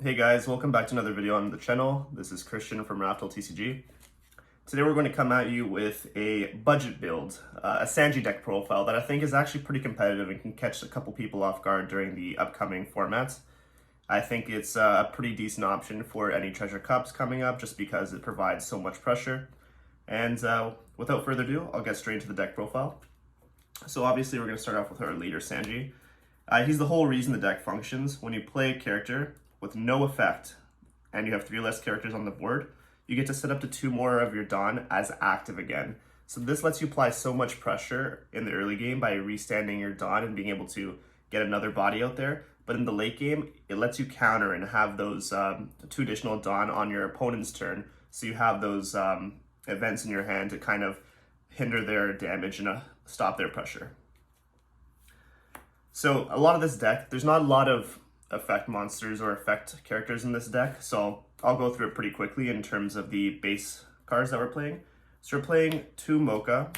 Hey guys, welcome back to another video on the channel. This is Christian from Raftel TCG. Today we're going to come at you with a budget build, a Sanji deck profile that I think is actually pretty competitive and can catch a couple people off guard during the upcoming formats. I think it's a pretty decent option for any Treasure Cups coming up just because it provides so much pressure. And without further ado, I'll get straight into the deck profile. So obviously we're going to start off with our leader Sanji. He's the whole reason the deck functions. When you play a character with no effect, and you have 3 less characters on the board, you get to set up to 2 more of your Dawn as active again. So this lets you apply so much pressure in the early game by restanding your Dawn and being able to get another body out there. But in the late game, it lets you counter and have those 2 additional Dawn on your opponent's turn. So you have those events in your hand to kind of hinder their damage and stop their pressure. So a lot of this deck, there's not a lot of effect monsters or effect characters in this deck, so I'll go through it pretty quickly in terms of the base cards that we're playing. So we're playing 2 Mocha,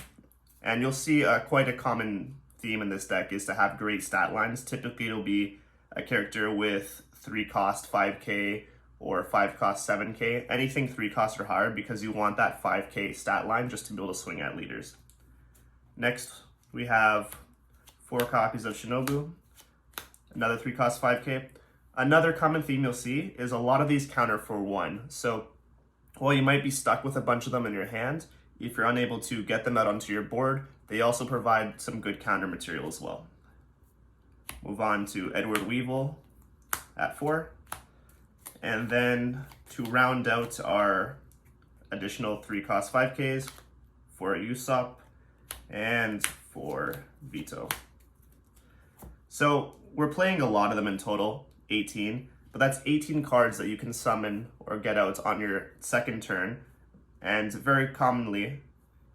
and you'll see quite a common theme in this deck is to have great stat lines. Typically it'll be a character with 3 cost 5k or 5 cost 7k, anything 3 cost or higher, because you want that 5k stat line just to be able to swing at leaders. Next we have 4 copies of Shinobu, another 3 cost 5k. Another common theme you'll see is a lot of these counter for 1. So while you might be stuck with a bunch of them in your hand, if you're unable to get them out onto your board, they also provide some good counter material as well. Move on to Edward Weevil at 4. And then to round out our additional 3 cost 5ks for Usopp and for Vito. So we're playing a lot of them in total, 18, but that's 18 cards that you can summon or get out on your second turn. And very commonly,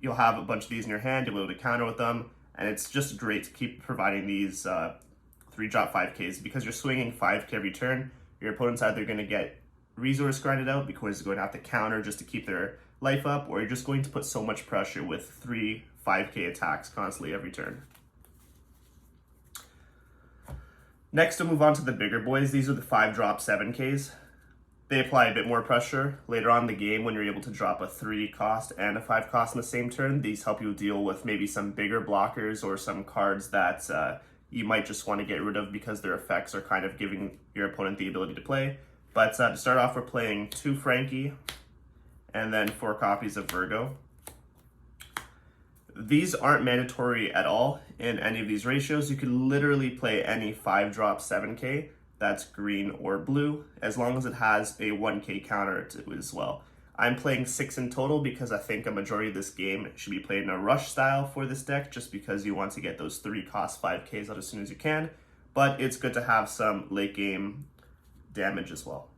you'll have a bunch of these in your hand, you'll be able to counter with them, and it's just great to keep providing these 3-drop 5ks because you're swinging 5k every turn. Your opponent's either going to get resource grinded out because they're going to have to counter just to keep their life up, or you're just going to put so much pressure with 3 5k attacks constantly every turn. Next, we'll move on to the bigger boys. These are the 5-drop 7ks. They apply a bit more pressure. Later on in the game, when you're able to drop a 3 cost and a 5 cost in the same turn, these help you deal with maybe some bigger blockers or some cards that you might just want to get rid of because their effects are kind of giving your opponent the ability to play. But to start off, we're playing 2 Frankie and then 4 copies of Virgo. These aren't mandatory at all in any of these ratios. You can literally play any 5-drop 7k that's green or blue, as long as it has a 1k counter to it as well. I'm playing 6 in total because I think a majority of this game should be played in a rush style for this deck, just because you want to get those 3 cost 5ks out as soon as you can, but it's good to have some late game damage as well.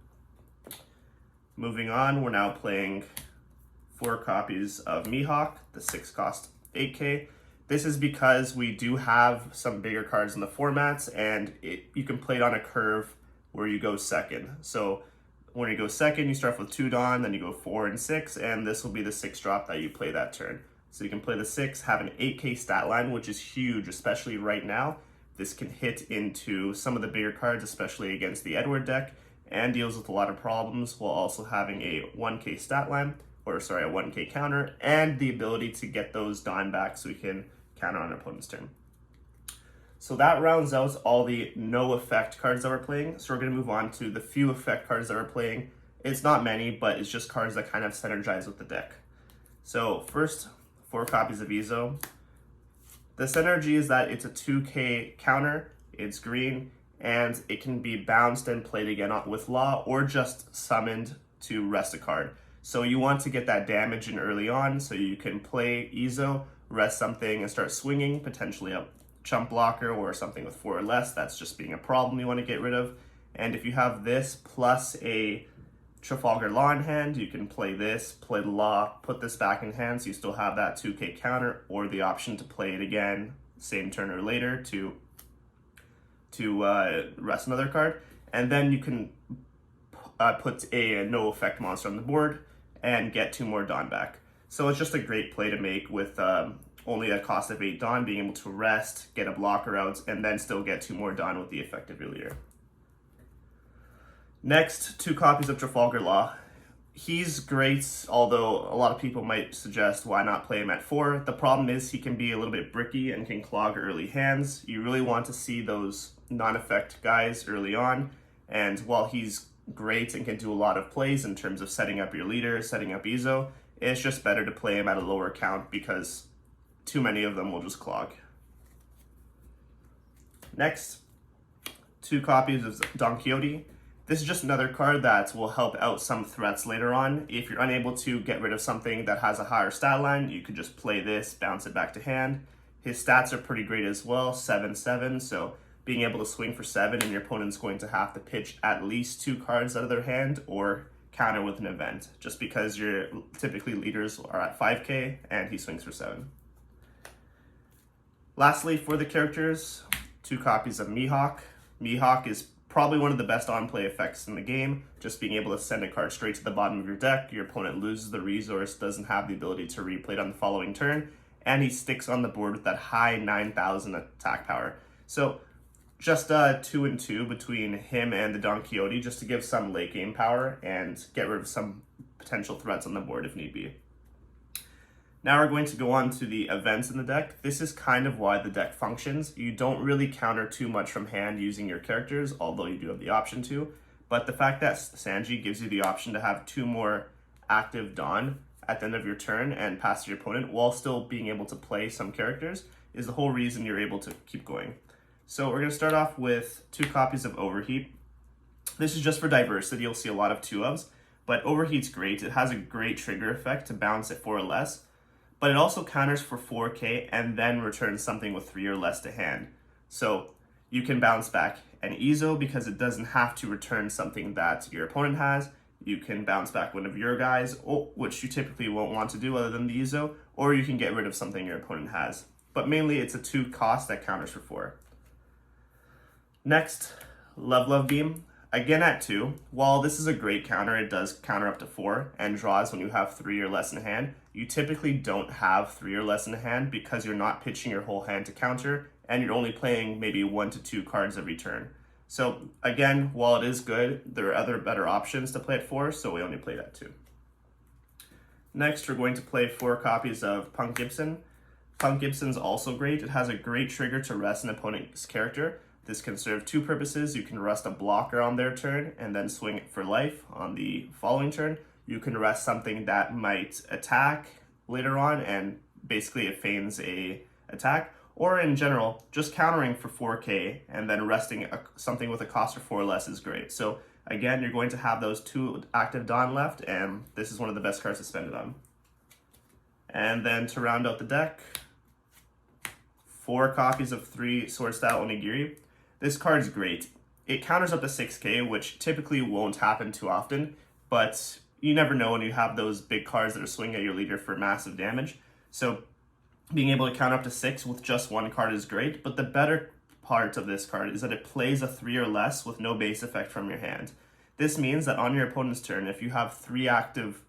Moving on, we're now playing 4 copies of Mihawk, the 6 cost 8k. This is because we do have some bigger cards in the formats, and you can play it on a curve where you go second. So when you go second, you start with 2 Dawn, then you go 4 and 6, and this will be the 6 drop that you play that turn. So you can play the 6, have an 8k stat line, which is huge, especially right now. This can hit into some of the bigger cards, especially against the Edward deck, and deals with a lot of problems while also having a 1k stat line, or sorry, a 1k counter, and the ability to get those Dawn back so we can counter on our opponent's turn. So that rounds out all the no effect cards that we're playing. So we're going to move on to the few effect cards that we're playing. It's not many, but it's just cards that kind of synergize with the deck. So first, 4 copies of Izo. The synergy is that it's a 2k counter, it's green, and it can be bounced and played again with Law, or just summoned to rest a card. So you want to get that damage in early on, so you can play Izo, rest something, and start swinging, potentially a chump blocker or something with 4 or less. That's just being a problem you want to get rid of. And if you have this plus a Trafalgar Law in hand, you can play this, play the Law, put this back in hand, so you still have that 2k counter, or the option to play it again, same turn or later, to rest another card. And then you can put a no effect monster on the board and get 2 more Dawn back. So it's just a great play to make with only a cost of 8 Dawn, being able to rest, get a blocker out, and then still get 2 more Dawn with the effective earlier. Next, 2 copies of Trafalgar Law. He's great, although a lot of people might suggest why not play him at 4. The problem is he can be a little bit bricky and can clog early hands. You really want to see those non-effect guys early on, and while he's great and can do a lot of plays in terms of setting up your leader, setting up Ezo, it's just better to play him at a lower count because too many of them will just clog. Next, 2 copies of Don Quixote. This is just another card that will help out some threats later on. If you're unable to get rid of something that has a higher stat line, you could just play this, bounce it back to hand. His stats are pretty great as well, 7/7, so being able to swing for 7 and your opponent's going to have to pitch at least 2 cards out of their hand or counter with an event, just because your typically leaders are at 5k and he swings for 7. Lastly, for the characters, 2 copies of Mihawk. Mihawk is probably one of the best on-play effects in the game, just being able to send a card straight to the bottom of your deck. Your opponent loses the resource, doesn't have the ability to replay it on the following turn, and he sticks on the board with that high 9,000 attack power. So just 2 and 2 between him and the Don Quixote, just to give some late game power and get rid of some potential threats on the board if need be. Now we're going to go on to the events in the deck. This is kind of why the deck functions. You don't really counter too much from hand using your characters, although you do have the option to. But the fact that Sanji gives you the option to have 2 more active Dawn at the end of your turn and pass to your opponent while still being able to play some characters is the whole reason you're able to keep going. So we're going to start off with 2 copies of Overheat. This is just for diversity. You'll see a lot of 2-ofs, but Overheat's great. It has a great trigger effect to bounce at 4 or less. But it also counters for 4k and then returns something with 3 or less to hand. So you can bounce back an Ezo because it doesn't have to return something that your opponent has. You can bounce back one of your guys, which you typically won't want to do other than the Ezo, or you can get rid of something your opponent has. But mainly it's a 2 cost that counters for 4. Next, Love Beam. Again at 2, while this is a great counter, it does counter up to 4 and draws when you have 3 or less in hand. You typically don't have 3 or less in hand because you're not pitching your whole hand to counter and you're only playing maybe 1 to 2 cards every turn. So again, while it is good, there are other better options to play at 4, so we only played at 2. Next, we're going to play 4 copies of Punk Gibson. Punk Gibson's also great. It has a great trigger to rest an opponent's character. This can serve 2 purposes. You can rest a blocker on their turn and then swing it for life on the following turn. You can rest something that might attack later on and basically it feigns a attack. Or in general, just countering for 4k and then resting something with a cost of 4 or less is great. So again, you're going to have those 2 active Dawn left, and this is one of the best cards to spend it on. And then to round out the deck, 4 copies of 3 Sword Style Onigiri. This card's great. It counters up to 6k, which typically won't happen too often, but you never know when you have those big cards that are swinging at your leader for massive damage. So being able to counter up to 6 with just 1 card is great, but the better part of this card is that it plays a 3 or less with no base effect from your hand. This means that on your opponent's turn, if you have 3 active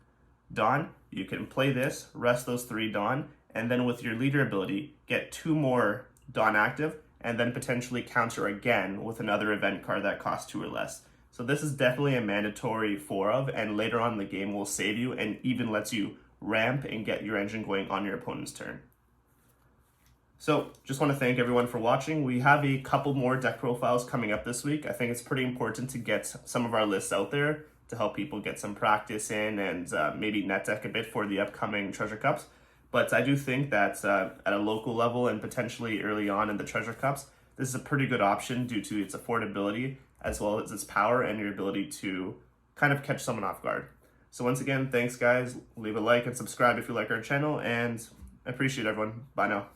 Dawn, you can play this, rest those 3 Dawn, and then with your leader ability, get 2 more Dawn active, and then potentially counter again with another event card that costs 2 or less. So this is definitely a mandatory 4 of, and later on in the game will save you and even lets you ramp and get your engine going on your opponent's turn. So just want to thank everyone for watching. We have a couple more deck profiles coming up this week. I think it's pretty important to get some of our lists out there to help people get some practice in and maybe net deck a bit for the upcoming Treasure Cups. But I do think that at a local level and potentially early on in the Treasure Cups, this is a pretty good option due to its affordability as well as its power and your ability to kind of catch someone off guard. So once again, thanks guys. Leave a like and subscribe if you like our channel, and I appreciate everyone. Bye now.